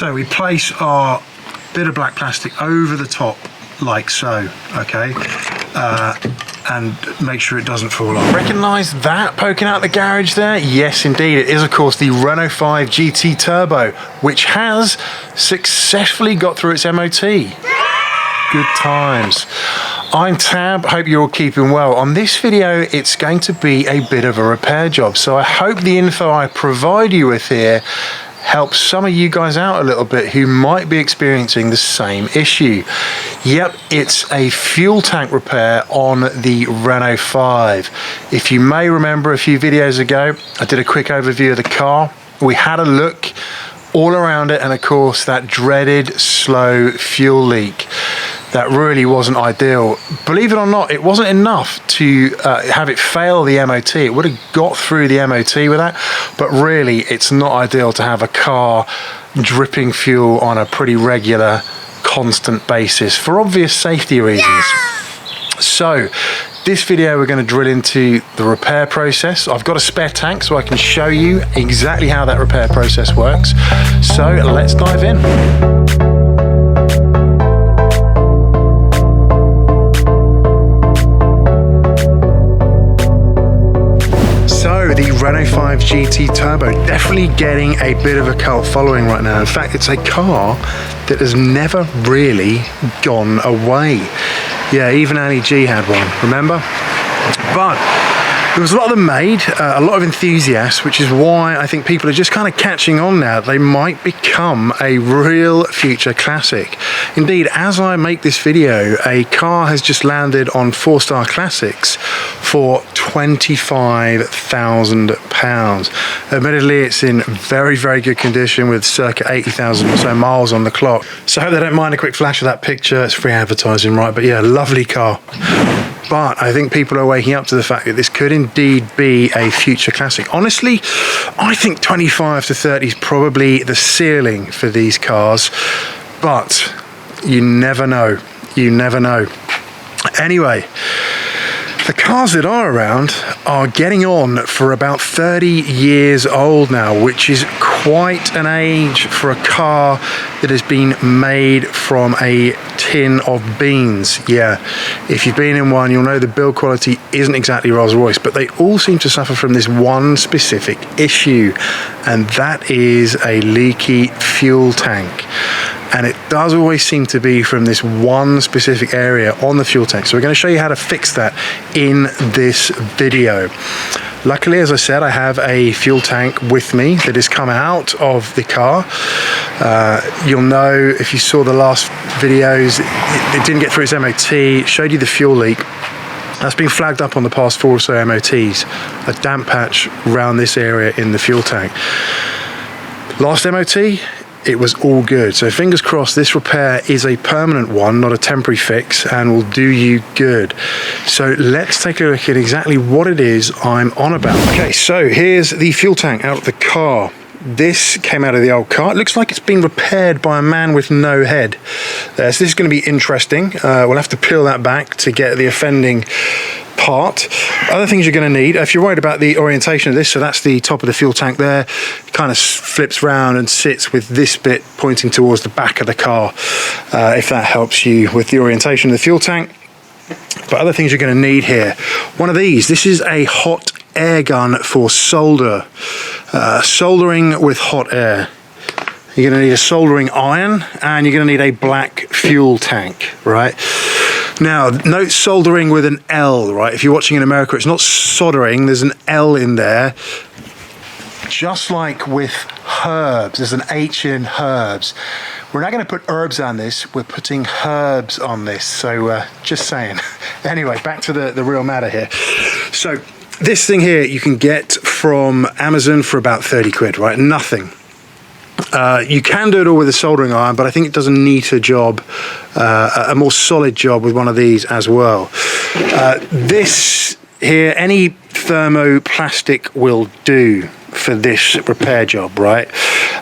So we place our bit of black plastic over the top like so, okay, and make sure it doesn't fall off. Recognise that poking out the garage there? Yes indeed, it is of course the Renault 5 GT Turbo, which has successfully got through its MOT. Good times. I'm Tab, hope you're all keeping well. On this video, it's going to be a bit of a repair job, so I hope the info I provide you with here helps some of you guys out a little bit who might be experiencing the same issue. Yep, it's a fuel tank repair on the Renault 5. If you may remember a few videos ago, I did a quick overview of the car. We had a look all around it, and of course that dreaded slow fuel leak. That really wasn't ideal. Believe it or not, it wasn't enough to have it fail the MOT. It would have got through the MOT with that, but really it's not ideal to have a car dripping fuel on a pretty regular, constant basis for obvious safety reasons. So this video we're going to drill into the repair process. I've got a spare tank so I can show you exactly how that repair process works. So let's dive in. So the Renault 5 GT Turbo, definitely getting a bit of a cult following right now. In fact, it's a car that has never really gone away. Yeah, even Ali G had one, remember? But there was a lot of them made, a lot of enthusiasts, which is why I think people are just kind of catching on now. They might become a real future classic. Indeed, as I make this video, a car has just landed on 4-star classics for £25,000. Admittedly, it's in very, very good condition with circa 80,000 or so miles on the clock. So I hope they don't mind a quick flash of that picture. It's free advertising, right? But yeah, lovely car. But I think people are waking up to the fact that this could indeed be a future classic. Honestly, I think 25 to 30 is probably the ceiling for these cars, but you never know. You never know. Anyway, the cars that are around are getting on for about 30 years old now, which is quite an age for a car that has been made from a tin of beans. Yeah, if you've been in one, you'll know the build quality isn't exactly Rolls-Royce, but they all seem to suffer from this one specific issue, and that is a leaky fuel tank. And it does always seem to be from this one specific area on the fuel tank. So we're going to show you how to fix that in this video. Luckily, as I said, I have a fuel tank with me that has come out of the car. You'll know if you saw the last videos, it didn't get through its MOT, it showed you the fuel leak. That's been flagged up on the past 4 or so MOTs, a damp patch around this area in the fuel tank. Last MOT, it was all good. So fingers crossed this repair is a permanent one, not a temporary fix, and will do you good. So let's take a look at exactly what it is I'm on about. Okay, so here's the fuel tank out of the car. This came out of the old car. It looks like it's been repaired by a man with no head. So this is going to be interesting. We'll have to peel that back to get the offending part. Other things you're going to need, if you're worried about the orientation of this, so that's the top of the fuel tank there, it kind of flips round and sits with this bit pointing towards the back of the car, if that helps you with the orientation of the fuel tank. But other things you're going to need here, one of these, this is a hot air gun for soldering with hot air. You're going to need a soldering iron, and you're going to need a black fuel tank, right? Now, note soldering with an L, right? If you're watching in America, it's not soldering, there's an L in there. Just like with herbs, there's an H in herbs. We're not going to put herbs on this, we're putting herbs on this. So just saying. Anyway, back to the real matter here. So this thing here you can get from Amazon for about 30 quid, right? Nothing. You can do it all with a soldering iron, but I think it does a neater job, a more solid job with one of these as well. This here, any thermoplastic will do. for this repair job, right?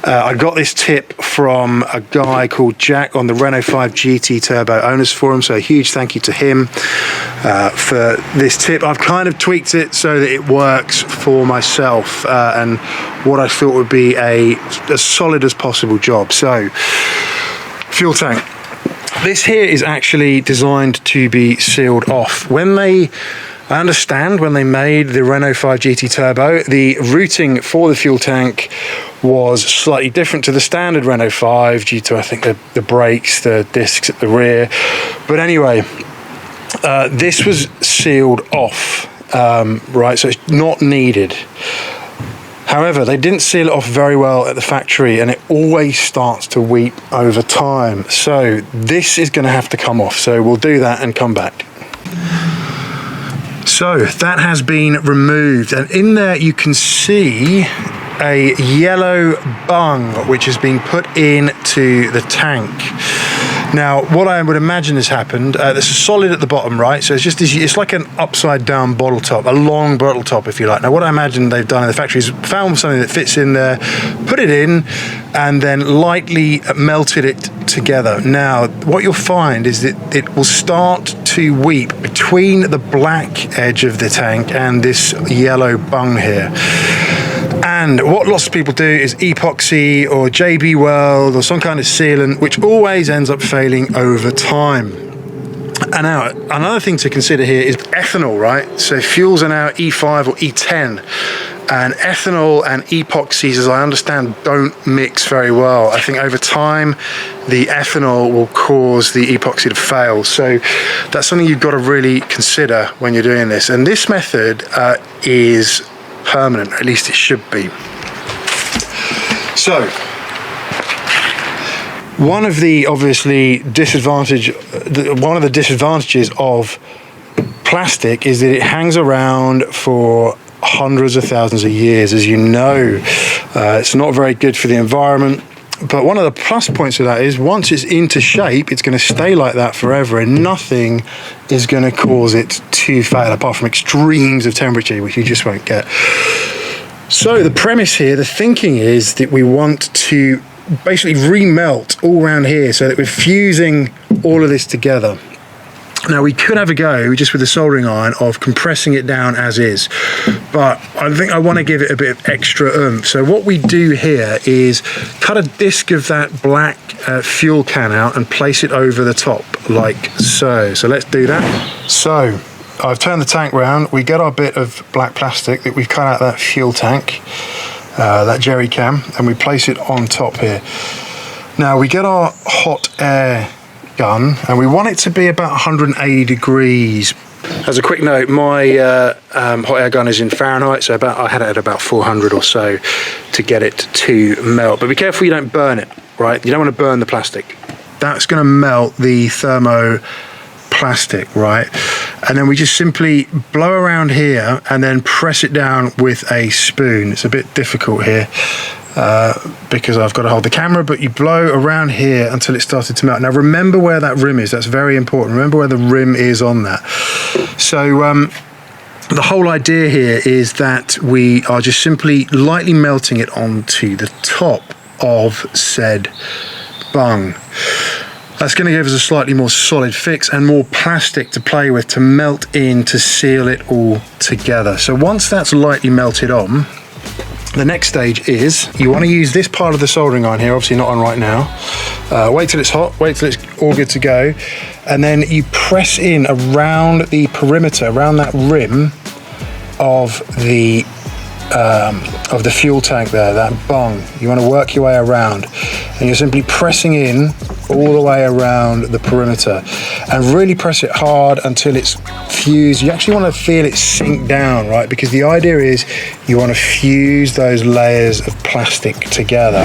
I got this tip from a guy called Jack on the Renault 5 GT Turbo Owners Forum, so a huge thank you to him for this tip. I've kind of tweaked it so that it works for myself and what I thought would be as solid as possible job. So, fuel tank. This here is actually designed to be sealed off. I understand when they made the Renault 5 GT Turbo, the routing for the fuel tank was slightly different to the standard Renault 5 due to, I think, the brakes, the discs at the rear. But anyway, this was sealed off, right, so it's not needed. However, they didn't seal it off very well at the factory, and it always starts to weep over time. So this is going to have to come off, so we'll do that and come back. So that has been removed, and in there you can see a yellow bung which has been put into the tank. Now, what I would imagine has happened, this is solid at the bottom, right? So it's like an upside down bottle top, a long bottle top, if you like. Now, what I imagine they've done in the factory is found something that fits in there, put it in, and then lightly melted it together. Now, what you'll find is that it will start to weep between the black edge of the tank and this yellow bung here. And what lots of people do is epoxy or JB Weld or some kind of sealant, which always ends up failing over time. And now, another thing to consider here is ethanol, right? So fuels are now E5 or E10. And ethanol and epoxies, as I understand, don't mix very well. I think over time, the ethanol will cause the epoxy to fail. So that's something you've got to really consider when you're doing this. And this method is permanent, at least it should be. So, one of the disadvantages of plastic is that it hangs around for hundreds of thousands of years, as you know. It's not very good for the environment. But one of the plus points of that is once it's into shape, it's going to stay like that forever, and nothing is going to cause it to fail apart from extremes of temperature, which you just won't get. So the premise here, the thinking is that we want to basically remelt all around here so that we're fusing all of this together. Now, we could have a go just with the soldering iron of compressing it down as is, but I think I want to give it a bit of extra oomph. So what we do here is cut a disc of that black fuel can out and place it over the top like so. So let's do that. So I've turned the tank round. We get our bit of black plastic that we've cut out that fuel tank, that jerry can, and we place it on top here. Now we get our hot air gun, and we want it to be about 180 degrees. As a quick note, my hot air gun is in Fahrenheit, so I had it at about 400 or so to get it to melt. But be careful you don't burn it, right? You don't want to burn the plastic. That's going to melt the thermoplastic, right? And then we just simply blow around here and then press it down with a spoon. It's a bit difficult here because I've got to hold the camera, but you blow around here until it started to melt. Now remember where that rim is. That's very important. Remember where the rim is on that. So the whole idea here is that we are just simply lightly melting it onto the top of said bung. That's going to give us a slightly more solid fix and more plastic to play with to melt in to seal it all together. So once that's lightly melted on, the next stage is you want to use this part of the soldering iron here, obviously not on right now. Wait till it's hot, wait till it's all good to go, and then you press in around the perimeter, around that rim of the fuel tank there, that bung. You want to work your way around, and you're simply pressing in all the way around the perimeter and really press it hard until it's fused. You actually want to feel it sink down, right? Because the idea is you want to fuse those layers of plastic together.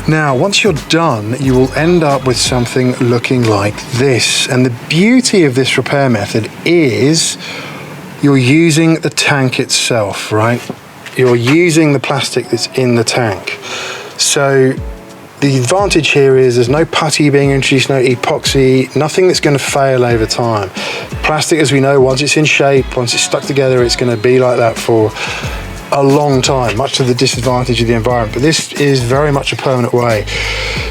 Now, once you're done, you will end up with something looking like this. And the beauty of this repair method is you're using the tank itself, right? You're using the plastic that's in the tank. So the advantage here is there's no putty being introduced, no epoxy, nothing that's going to fail over time. Plastic, as we know, once it's in shape, once it's stuck together, it's going to be like that for a long time, much to the disadvantage of the environment. But this is very much a permanent way.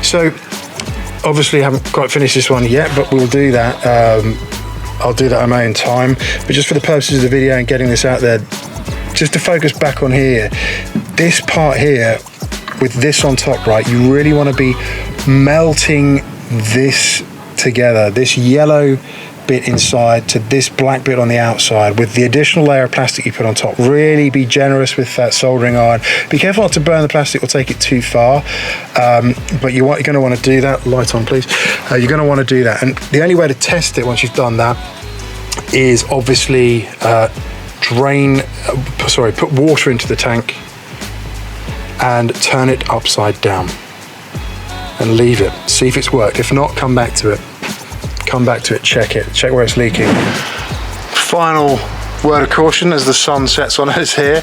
So obviously I haven't quite finished this one yet, but we'll do that. I'll do that on my own time. But just for the purposes of the video and getting this out there, just to focus back on here, this part here with this on top, right, you really want to be melting this together, this yellow bit inside to this black bit on the outside with the additional layer of plastic you put on top. Really be generous with that soldering iron. Be careful not to burn the plastic or take it too far, but you're going to want to do that. Light on, please. You're going to want to do that, and the only way to test it once you've done that is obviously put water into the tank and turn it upside down and leave it. See if it's worked. If not, come back to it. Come back to it, check where it's leaking. Final word of caution as the sun sets on us here.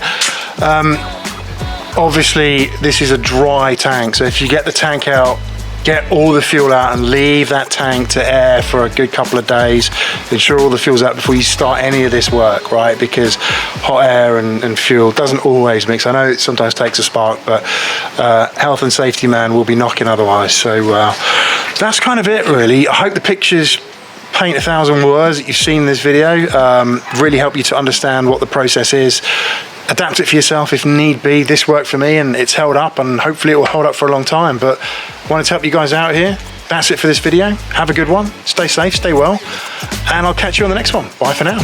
Obviously, this is a dry tank, so if you get the tank out, get all the fuel out and leave that tank to air for a good couple of days. Ensure all the fuel's out before you start any of this work, right? Because hot air and fuel doesn't always mix. I know it sometimes takes a spark, but health and safety man will be knocking otherwise. So that's kind of it, really. I hope the pictures paint 1,000 words that you've seen in this video really help you to understand what the process is. Adapt it for yourself if need be. This worked for me and it's held up, and hopefully it will hold up for a long time. But wanted to help you guys out here. That's it for this video. Have a good one. Stay safe, stay well, and I'll catch you on the next one. Bye for now.